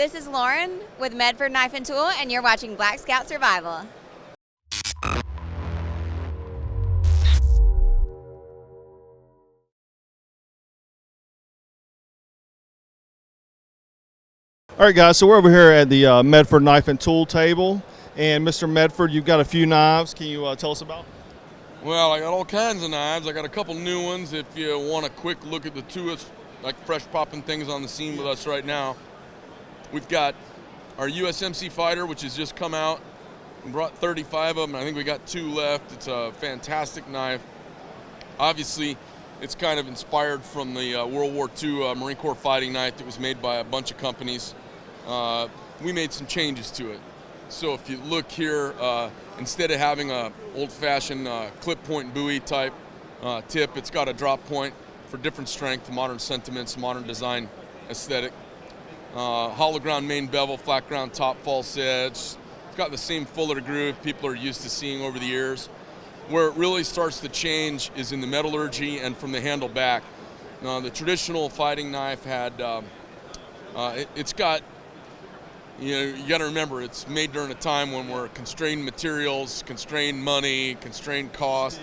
This is Lauren with Medford Knife and Tool, and you're watching Black Scout Survival. All right, guys, so we're over here at the Medford Knife and Tool table. And Mr. Medford, you've got a few knives. Can you tell us about them? Well, I got all kinds of knives. I got a couple new ones. If you want a quick look at the two like fresh popping things on the scene with us right now, we've got our USMC Fighter, which has just come out. We brought 35 of them. I think we got 2 left. It's a fantastic knife. Obviously, it's kind of inspired from the World War II Marine Corps fighting knife that was made by a bunch of companies. We made some changes to it. So if you look here, instead of having a old-fashioned clip point Bowie type tip, it's got a drop point for different strength, modern sentiments, modern design aesthetic. Hollow ground main bevel, flat ground top, false edge. It's got the same fuller groove people are used to seeing over the years. Where it really starts to change is in the metallurgy and from the handle back. The traditional fighting knife had, it's got, you got to remember, it's made during a time when we're constrained materials, constrained money, constrained cost.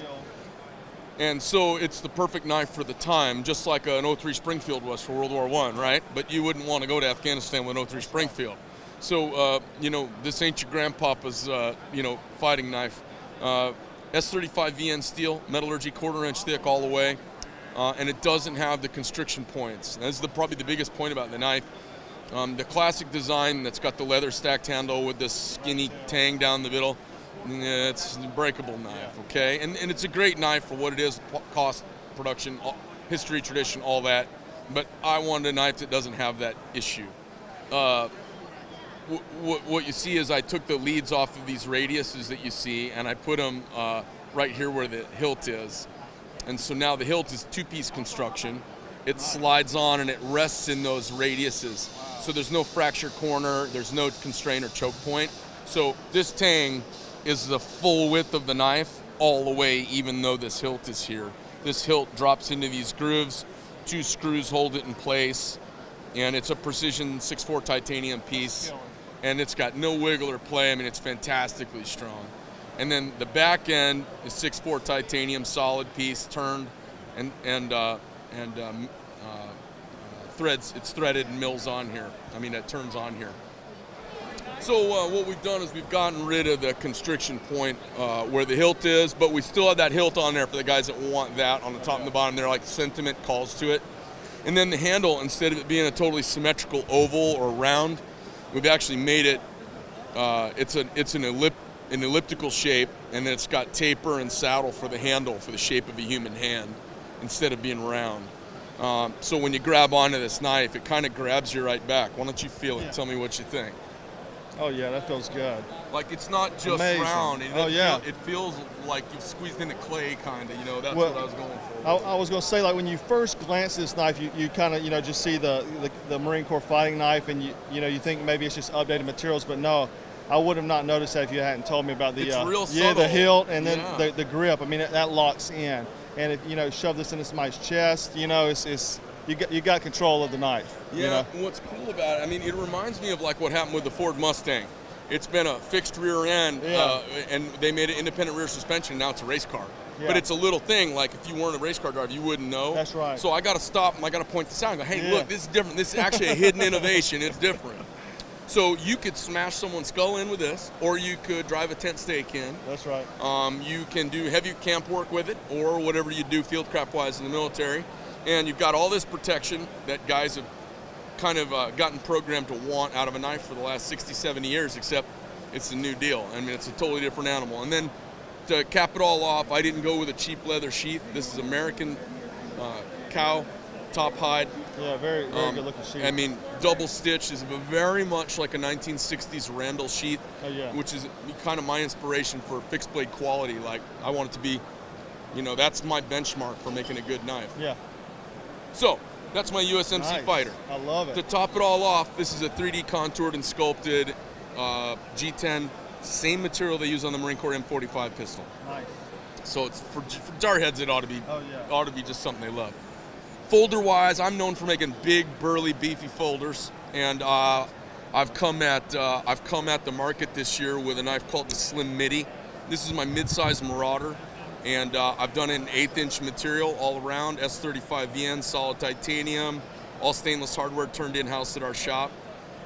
And so it's the perfect knife for the time, just like an 03 Springfield was for World War I, right? But you wouldn't want to go to Afghanistan with an 03 Springfield. So, this ain't your grandpapa's, fighting knife. S35 VN steel, metallurgy, 1/4 inch thick all the way. And it doesn't have the constriction points. That's probably the biggest point about the knife. The classic design that's got the leather stacked handle with this skinny tang down the middle, it's a breakable knife, okay? And it's a great knife for what it is, cost, production, history, tradition, all that. But I wanted a knife that doesn't have that issue. What you see is I took the leads off of these radiuses that you see, and I put them right here where the hilt is. And so now the hilt is 2-piece construction. It slides on and it rests in those radiuses. So there's no fracture corner, there's no constraint or choke point. So this tang is the full width of the knife all the way, even though this hilt is here. This hilt drops into these grooves, 2 screws hold it in place, and it's a precision 6.4 titanium piece, and it's got no wiggle or play. I mean, it's fantastically strong. And then the back end is 6.4 titanium solid piece, turned and threads. It's threaded and mills on here. I mean, it turns on here. So what we've done is we've gotten rid of the constriction point where the hilt is, but we still have that hilt on there for the guys that want that on the top and the bottom. They're like sentiment calls to it. And then the handle, instead of it being a totally symmetrical oval or round, we've actually made it, it's an elliptical shape, and then it's got taper and saddle for the handle for the shape of a human hand instead of being round. So when you grab onto this knife, it kind of grabs you right back. Why don't you feel it? Yeah. Tell me what you think. Oh, yeah, that feels good. Like, it's not just amazing. Round. It feels like you've squeezed into clay, kind of. That's what I was going for. I was going to say, like, when you first glance at this knife, you kind of, just see the Marine Corps fighting knife, and you think maybe it's just updated materials, but no. I would have not noticed that if you hadn't told me about the real subtle. The hilt and then the grip. I mean, that locks in. And if shove this into somebody's chest, it's you got control of the knife. Yeah. And what's cool about it, I mean, it reminds me of like what happened with the Ford Mustang. It's been a fixed rear end, and they made an independent rear suspension. Now it's a race car. Yeah. But it's a little thing. Like if you weren't a race car driver, you wouldn't know. That's right. So I got to stop and I got to point this out and go, hey, look, this is different. This is actually a hidden innovation. It's different. So you could smash someone's skull in with this, or you could drive a tent stake in. That's right. You can do heavy camp work with it, or whatever you do fieldcraft-wise in the military. And you've got all this protection that guys have kind of gotten programmed to want out of a knife for the last 60, 70 years, except it's a new deal. I mean, it's a totally different animal. And then to cap it all off, I didn't go with a cheap leather sheath. This is American cow top hide. Yeah, very good looking sheath. I mean, double stitch is very much like a 1960s Randall sheath, which is kind of my inspiration for fixed blade quality. Like, I want it to be, that's my benchmark for making a good knife. Yeah. So, that's my USMC Fighter. I love it. To top it all off, this is a 3D contoured and sculpted G10, same material they use on the Marine Corps M45 pistol. Nice. So it's for jarheads, it ought to be just something they love. Folder-wise, I'm known for making big, burly, beefy folders, and I've come at the market this year with a knife called the Slim Midi. This is my mid-size Marauder, and I've done it in 1/8" material all around, S35VN, solid titanium, all stainless hardware turned in-house at our shop.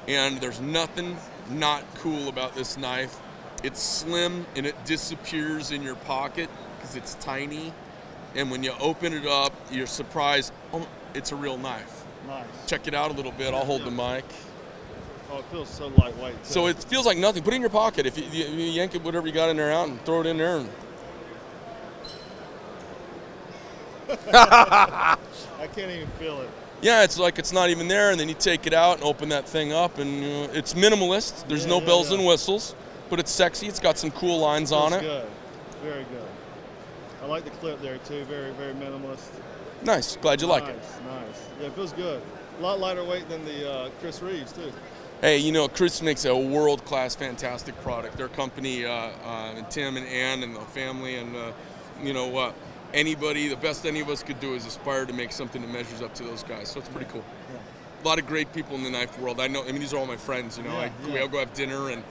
And there's nothing not cool about this knife. It's slim and it disappears in your pocket because it's tiny. And when you open it up, you're surprised, oh, it's a real knife. Nice. Check it out a little bit. I'll hold the mic. Oh, it feels so lightweight. Too. So it feels like nothing. Put it in your pocket. If you yank it, whatever you got in there out, and throw it in there. And I can't even feel it. yeah, it's like it's not even there, and then you take it out and open that thing up, and it's minimalist. There's no bells and whistles, but it's sexy. It's got some cool lines on it. Good, very good. I like the clip there too. Very, very minimalist. Nice. Glad you like it. Nice. Yeah, it feels good. A lot lighter weight than the Chris Reeves too. Hey, Chris makes a world-class, fantastic product. Their company, and Tim and Ann and the family, and anybody, the best any of us could do is aspire to make something that measures up to those guys. So it's pretty cool. Yeah. A lot of great people in the knife world. These are all my friends. We all go have dinner and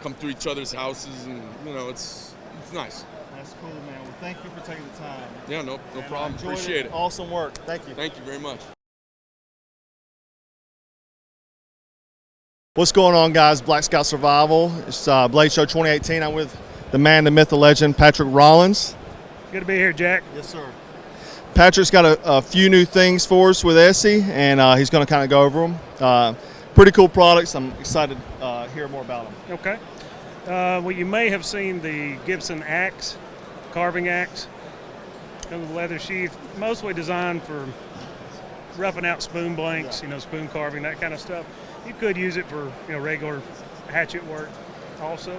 come through each other's houses, and it's nice. That's cool, man. Well, thank you for taking the time. Yeah, no problem. Appreciate it. Awesome work. Thank you. Thank you very much. What's going on, guys? Black Scout Survival. It's Blade Show 2018. I'm with the man, the myth, the legend, Patrick Rollins. Good to be here, Jack. Yes, sir. Patrick's got a few new things for us with Essie, and he's going to kind of go over them. Pretty cool products. I'm excited to hear more about them. Okay. Well, you may have seen the Gibson axe, carving axe. Comes with a leather sheath, mostly designed for roughing out spoon blanks, spoon carving, that kind of stuff. You could use it for regular hatchet work also.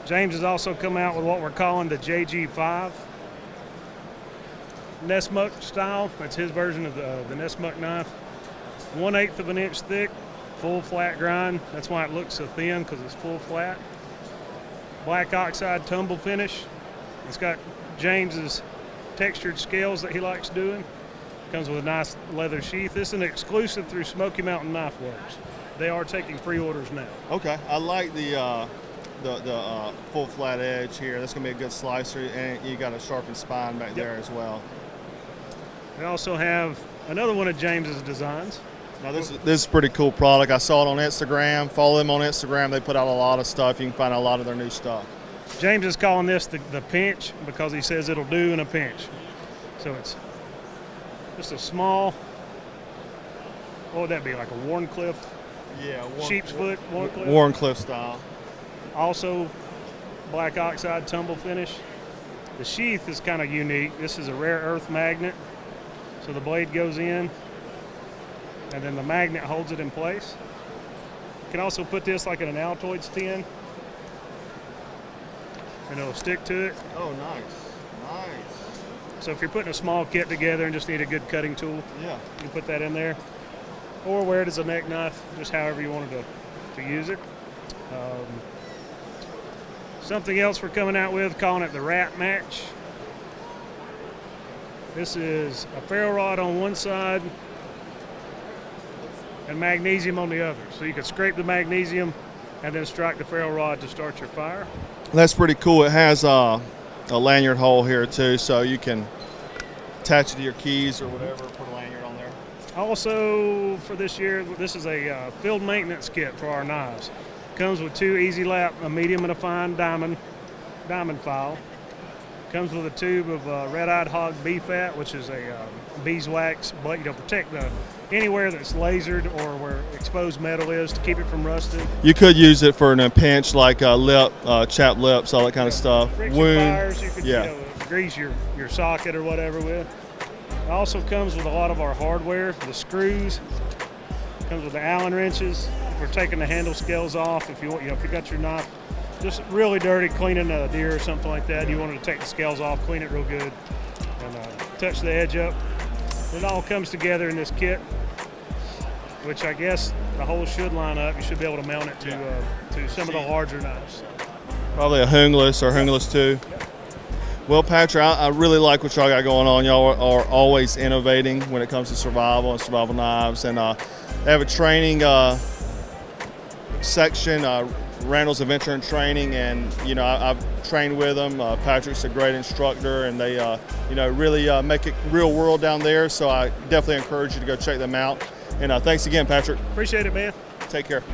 James has also come out with what we're calling the JG5 Nessmuck style. That's his version of the Nessmuck knife. 1/8 of an inch thick, full flat grind. That's why it looks so thin, because it's full flat. Black oxide tumble finish. It's got James's textured scales that he likes doing. Comes with a nice leather sheath. This is an exclusive through Smoky Mountain Knife Works. They are taking pre-orders now. Okay, I like the full flat edge here. That's gonna be a good slicer, and you got a sharpened spine back there as well. We also have another one of James's designs. Now this is a pretty cool product. I saw it on Instagram. Follow them on Instagram. They put out a lot of stuff. You can find out a lot of their new stuff. James is calling this the pinch because he says it'll do in a pinch. So it's just a small, what would that be, like a Warncliffe? Yeah, Sheep's foot Warncliffe? Warncliffe style. Also, black oxide tumble finish. The sheath is kind of unique. This is a rare earth magnet. So the blade goes in, and then the magnet holds it in place. You can also put this like in an Altoids tin, and it'll stick to it. Oh, nice. So if you're putting a small kit together and just need a good cutting tool, Yeah. you can put that in there. Or wear it as a neck knife, just however you wanted to use it. Something else we're coming out with, calling it the Rat Match. This is a ferro rod on one side and magnesium on the other. So you can scrape the magnesium and then strike the ferro rod to start your fire. That's pretty cool. It has a lanyard hole here too, so you can attach it to your keys or whatever, put a lanyard on there. Also, for this year, this is a field maintenance kit for our knives. Comes with 2 Easy Lap, a medium and a fine diamond file. Comes with a tube of red-eyed hog bee fat, which is a beeswax, but protect anywhere that's lasered or where exposed metal is to keep it from rusting. You could use it for a pinch, like lip, chapped lips, all that kind of stuff. Friction fires, you could grease your socket or whatever with. It also comes with a lot of our hardware, the screws. Comes with the Allen wrenches for taking the handle scales off. If you want, if you got your knife just really dirty, cleaning a deer or something like that, you wanted to take the scales off, clean it real good, and touch the edge up. It all comes together in this kit, which I guess the holes should line up. You should be able to mount it to some of the larger knives. Probably a Hungless or Hungless 2. Well, Patrick, I really like what y'all got going on. Y'all are always innovating when it comes to survival and survival knives. And They have a training section, Randall's Adventure and Training, and I've trained with them. Patrick's a great instructor, and they really make it real world down there. So I definitely encourage you to go check them out. And thanks again, Patrick. Appreciate it, man. Take care.